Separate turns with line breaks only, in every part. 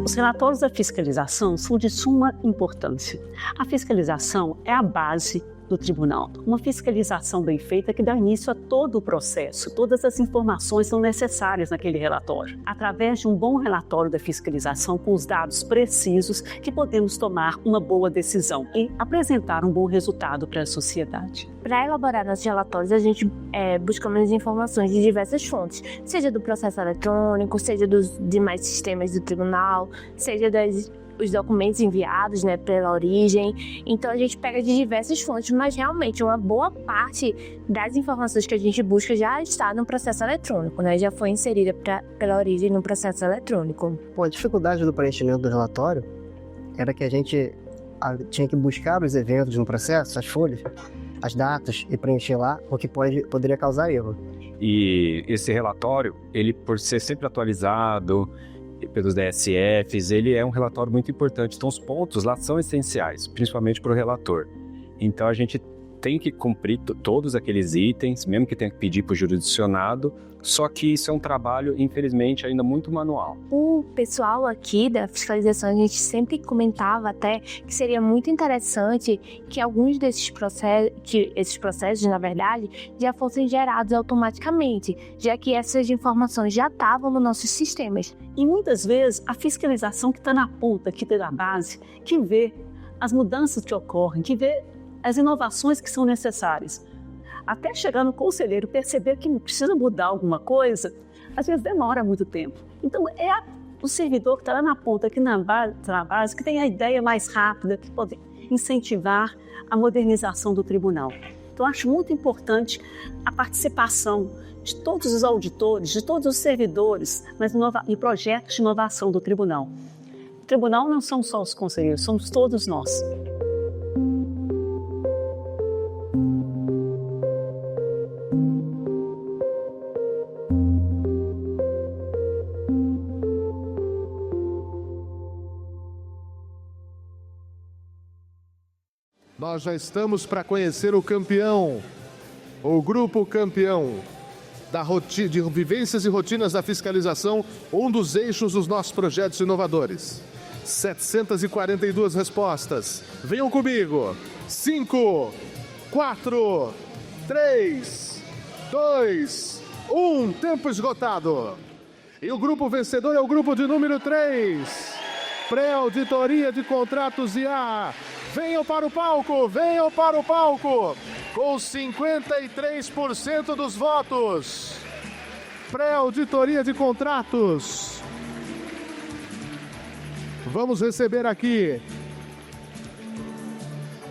Os relatórios da fiscalização são de suma importância. A fiscalização é a base do tribunal. Uma fiscalização bem feita que dá início a todo o processo. Todas as informações são necessárias naquele relatório. Através de um bom relatório da fiscalização com os dados precisos que podemos tomar uma boa decisão e apresentar um bom resultado para a sociedade.
Para elaborar nossos relatórios, a gente buscamos informações de diversas fontes, seja do processo eletrônico, seja dos demais sistemas do tribunal, seja os documentos enviados, pela origem. Então a gente pega de diversas fontes, mas realmente uma boa parte das informações que a gente busca já está no processo eletrônico, já foi inserida pela origem no processo eletrônico.
A dificuldade do preenchimento do relatório era que a gente tinha que buscar os eventos no processo, as folhas, as datas e preencher lá, o que poderia causar erro.
E esse relatório, ele por ser sempre atualizado pelos DSFs, ele é um relatório muito importante. Então os pontos lá são essenciais, principalmente para o relator. Então a gente tem que cumprir todos aqueles itens, mesmo que tenha que pedir para o jurisdicionado, só que isso é um trabalho, infelizmente, ainda muito manual.
O pessoal aqui da fiscalização, a gente sempre comentava até que seria muito interessante que alguns desses processos, na verdade, já fossem gerados automaticamente, já que essas informações já estavam nos nossos sistemas.
E muitas vezes a fiscalização que está na ponta, que está na base, que vê as mudanças que ocorrem, que vê as inovações que são necessárias. Até chegar no conselheiro perceber que precisa mudar alguma coisa, às vezes demora muito tempo. Então o servidor que está lá na ponta, aqui na base, que tem a ideia mais rápida, que pode incentivar a modernização do tribunal. Então acho muito importante a participação de todos os auditores, de todos os servidores, mas em projetos de inovação do tribunal. O tribunal não são só os conselheiros, somos todos nós.
Nós já estamos para conhecer o campeão, o grupo campeão de vivências e rotinas da fiscalização, um dos eixos dos nossos projetos inovadores. 742 respostas. Venham comigo. 5, 4, 3, 2, 1. Tempo esgotado. E o grupo vencedor é o grupo de número 3. Pré-auditoria de contratos IA. Venham para o palco, venham para o palco, com 53% dos votos. Pré-auditoria de contratos. Vamos receber aqui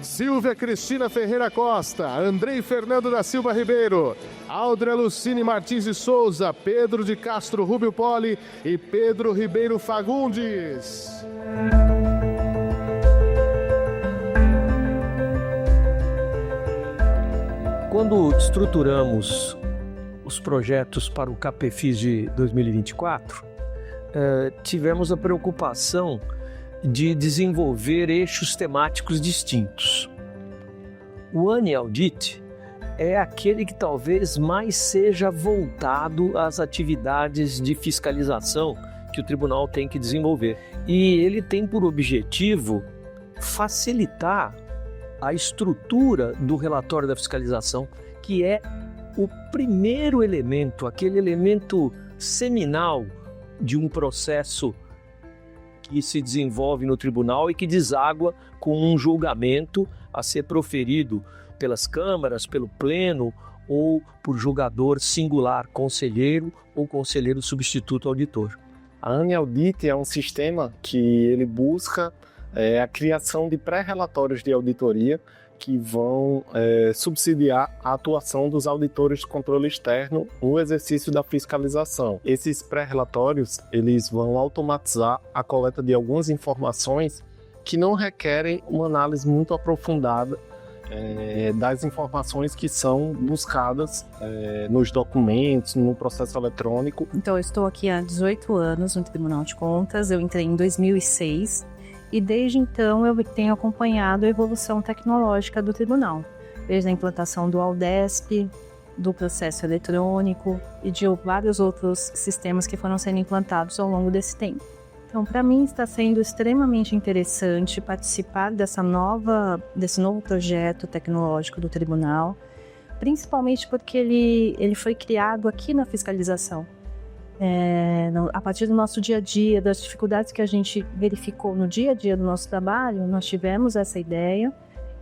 Silvia Cristina Ferreira Costa, Andrei Fernando da Silva Ribeiro, Aldra Lucine Martins de Souza, Pedro de Castro Rubio Poli e Pedro Ribeiro Fagundes.
Quando estruturamos os projetos para o CAPEFIS de 2024, tivemos a preocupação de desenvolver eixos temáticos distintos. O ANI Audit é aquele que talvez mais seja voltado às atividades de fiscalização que o tribunal tem que desenvolver. E ele tem por objetivo facilitar a estrutura do relatório da fiscalização, que é o primeiro elemento, aquele elemento seminal de um processo que se desenvolve no tribunal e que deságua com um julgamento a ser proferido pelas câmaras, pelo pleno ou por julgador singular, conselheiro ou conselheiro substituto auditor.
A ANI Audit é um sistema que ele busca a criação de pré-relatórios de auditoria que vão subsidiar a atuação dos auditores de controle externo no exercício da fiscalização. Esses pré-relatórios eles vão automatizar a coleta de algumas informações que não requerem uma análise muito aprofundada das informações que são buscadas nos documentos, no processo eletrônico.
Então eu estou aqui há 18 anos no Tribunal de Contas, eu entrei em 2006 e desde então eu tenho acompanhado a evolução tecnológica do tribunal, desde a implantação do Aldesp, do processo eletrônico e de vários outros sistemas que foram sendo implantados ao longo desse tempo. Então, para mim está sendo extremamente interessante participar desse novo projeto tecnológico do tribunal, principalmente porque ele foi criado aqui na fiscalização. A partir do nosso dia a dia, das dificuldades que a gente verificou no dia a dia do nosso trabalho, nós tivemos essa ideia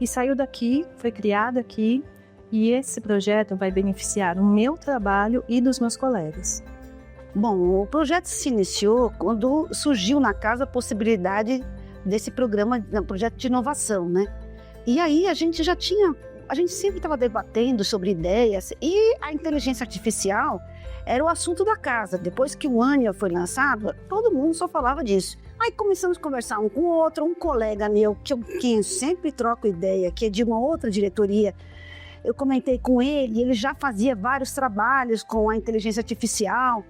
e saiu daqui, foi criado aqui, e esse projeto vai beneficiar o meu trabalho e dos meus colegas.
Bom, o projeto se iniciou quando surgiu na casa a possibilidade desse programa, um projeto de inovação, né? E aí a gente sempre estava debatendo sobre ideias, e a inteligência artificial era o assunto da casa. Depois que o Ania foi lançado, todo mundo só falava disso. Aí começamos a conversar um com o outro, um colega meu, que eu sempre troco ideia, que é de uma outra diretoria. Eu comentei com ele, ele já fazia vários trabalhos com a inteligência artificial.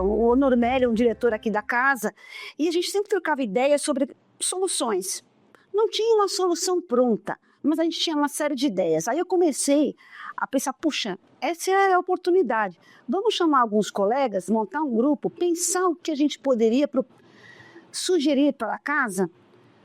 O Normélio é um diretor aqui da casa, e a gente sempre trocava ideias sobre soluções. Não tinha uma solução pronta, mas a gente tinha uma série de ideias. Aí eu comecei a pensar, puxa, essa é a oportunidade. Vamos chamar alguns colegas, montar um grupo, pensar o que a gente poderia sugerir para a casa.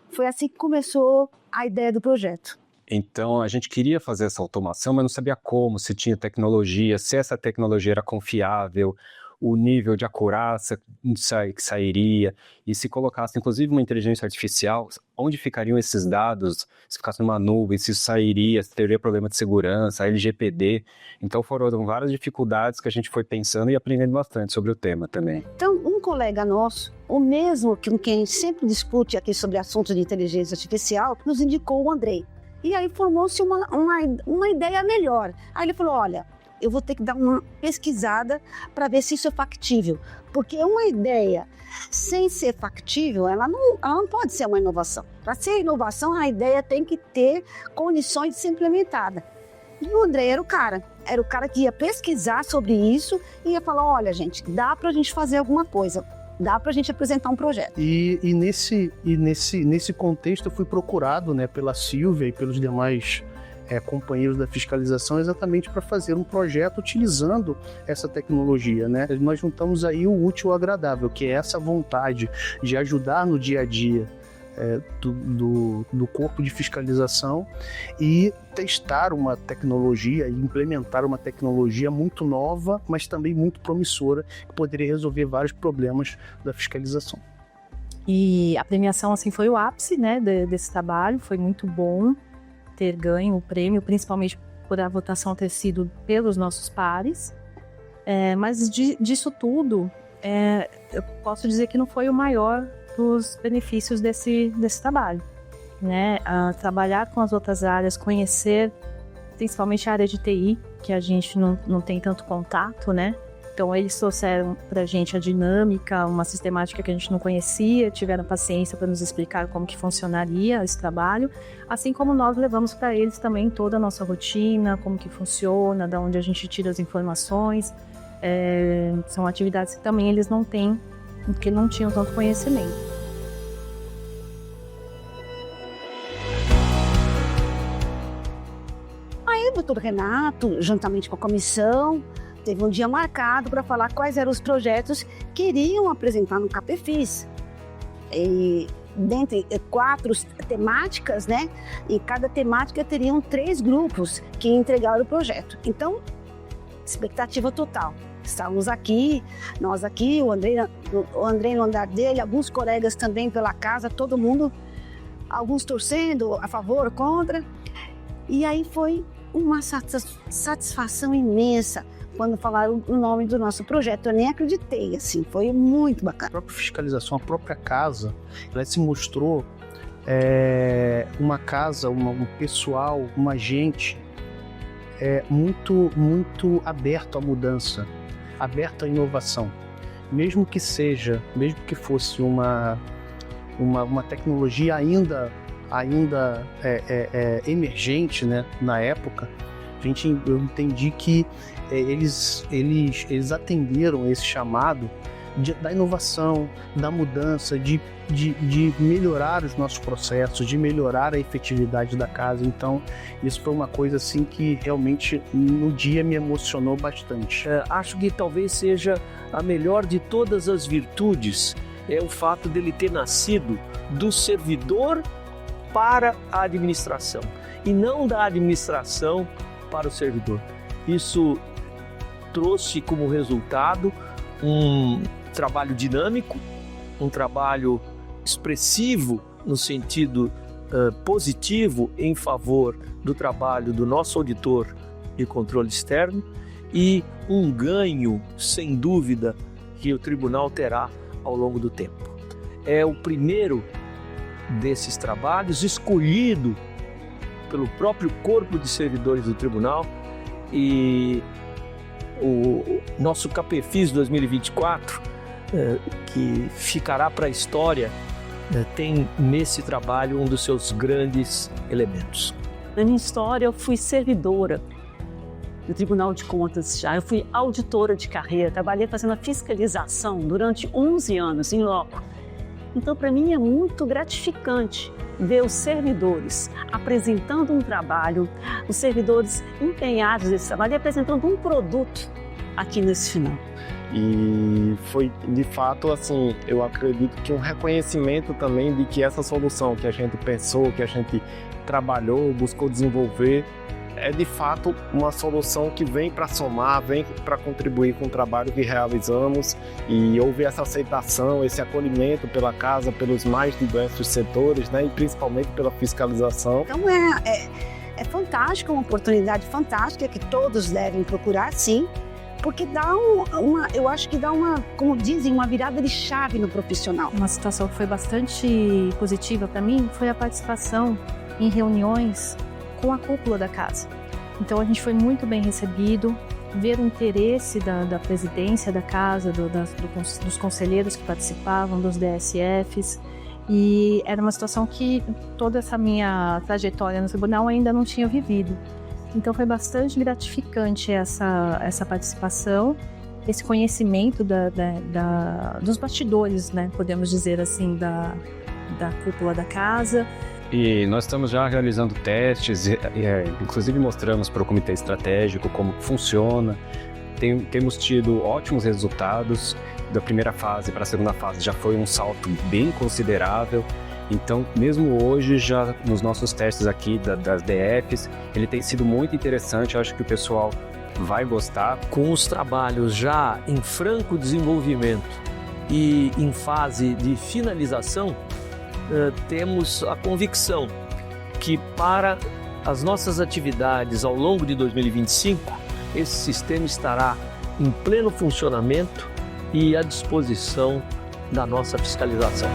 Foi assim que começou a ideia do projeto.
Então, a gente queria fazer essa automação, mas não sabia como, se tinha tecnologia, se essa tecnologia era confiável, o nível de acurácia que sairia, e se colocasse, inclusive, uma inteligência artificial, onde ficariam esses dados, se ficasse numa nuvem, se sairia, se teria problema de segurança, LGPD. Então, foram várias dificuldades que a gente foi pensando e aprendendo bastante sobre o tema também.
Então, um colega nosso, o mesmo com quem sempre discute aqui sobre assuntos de inteligência artificial, nos indicou o Andrei. E aí formou-se uma ideia melhor. Aí ele falou, olha, eu vou ter que dar uma pesquisada para ver se isso é factível. Porque uma ideia sem ser factível, ela não pode ser uma inovação. Para ser inovação, a ideia tem que ter condições de ser implementada. E o André era o cara que ia pesquisar sobre isso e ia falar, olha gente, dá para a gente fazer alguma coisa. Dá para a gente apresentar um projeto.
E nesse contexto eu fui procurado, né, pela Silvia e pelos demais companheiros da fiscalização exatamente para fazer um projeto utilizando essa tecnologia, né? Nós juntamos aí o útil ao agradável, que é essa vontade de ajudar no dia a dia do corpo de fiscalização e testar uma tecnologia e implementar uma tecnologia muito nova, mas também muito promissora, que poderia resolver vários problemas da fiscalização.
E a premiação assim foi o ápice, né, desse trabalho, foi muito bom ter ganho o prêmio, principalmente por a votação ter sido pelos nossos pares, mas disso tudo, eu posso dizer que não foi o maior dos benefícios desse trabalho, né? Trabalhar com as outras áreas, conhecer principalmente a área de TI, que a gente não tem tanto contato, né? Então eles trouxeram para a gente a dinâmica, uma sistemática que a gente não conhecia, tiveram paciência para nos explicar como que funcionaria esse trabalho, assim como nós levamos para eles também toda a nossa rotina, como que funciona, de onde a gente tira as informações. São atividades que também eles não têm, porque não tinham tanto conhecimento.
Aí o doutor Renato, juntamente com a comissão, teve um dia marcado para falar quais eram os projetos que iriam apresentar no CAPEFIS. E dentre 4 temáticas, né? E cada temática teriam 3 grupos que entregaram o projeto. Então, expectativa total. Estávamos aqui, nós aqui, o André no andar dele, alguns colegas também pela casa, todo mundo, alguns torcendo a favor, contra. E aí foi uma satisfação imensa quando falaram o nome do nosso projeto. Eu nem acreditei, assim, foi muito bacana.
A própria fiscalização, a própria casa, ela se mostrou uma casa, um pessoal, uma gente muito, muito aberto à mudança, aberto à inovação. Mesmo que fosse uma tecnologia ainda emergente, né, na época, eu entendi que eles atenderam esse chamado da inovação, da mudança, de melhorar os nossos processos, de melhorar a efetividade da casa. Então, isso foi uma coisa assim que realmente no dia me emocionou bastante. Acho que talvez seja a melhor de todas as virtudes é o fato dele ter nascido do servidor para a administração e não da administração para o servidor. Isso trouxe como resultado um trabalho dinâmico, um trabalho expressivo no sentido positivo em favor do trabalho do nosso auditor de controle externo e um ganho, sem dúvida, que o tribunal terá ao longo do tempo. É o primeiro desses trabalhos escolhido pelo próprio corpo de servidores do tribunal e o nosso CAPEFIS 2024, que ficará para a história, tem nesse trabalho um dos seus grandes elementos.
Na minha história, eu fui servidora do Tribunal de Contas já, eu fui auditora de carreira, trabalhei fazendo a fiscalização durante 11 anos em loco. Então, para mim é muito gratificante ver os servidores apresentando um trabalho, os servidores empenhados nesse trabalho e apresentando um produto aqui nesse final.
E foi, de fato, assim, eu acredito que um reconhecimento também de que essa solução que a gente pensou, que a gente trabalhou, buscou desenvolver, é de fato uma solução que vem para somar, vem para contribuir com o trabalho que realizamos, e houve essa aceitação, esse acolhimento pela casa, pelos mais diversos setores, né, e principalmente pela fiscalização.
Então é fantástico, uma oportunidade fantástica que todos devem procurar, sim, porque dá eu acho que dá como dizem, uma virada de chave no profissional.
Uma situação que foi bastante positiva para mim foi a participação em reuniões com a cúpula da casa. Então a gente foi muito bem recebido, ver o interesse da presidência da casa, dos conselheiros que participavam, dos DSFs, e era uma situação que toda essa minha trajetória no tribunal ainda não tinha vivido. Então foi bastante gratificante essa participação, esse conhecimento dos bastidores, né, podemos dizer assim, da cúpula da casa.
E nós estamos já realizando testes, inclusive mostramos para o comitê estratégico como funciona. Temos tido ótimos resultados. Da primeira fase para a segunda fase já foi um salto bem considerável. Então, mesmo hoje, já nos nossos testes aqui das DFs, ele tem sido muito interessante. Eu acho que o pessoal vai gostar.
Com os trabalhos já em franco desenvolvimento e em fase de finalização, temos a convicção que para as nossas atividades ao longo de 2025, esse sistema estará em pleno funcionamento e à disposição da nossa fiscalização.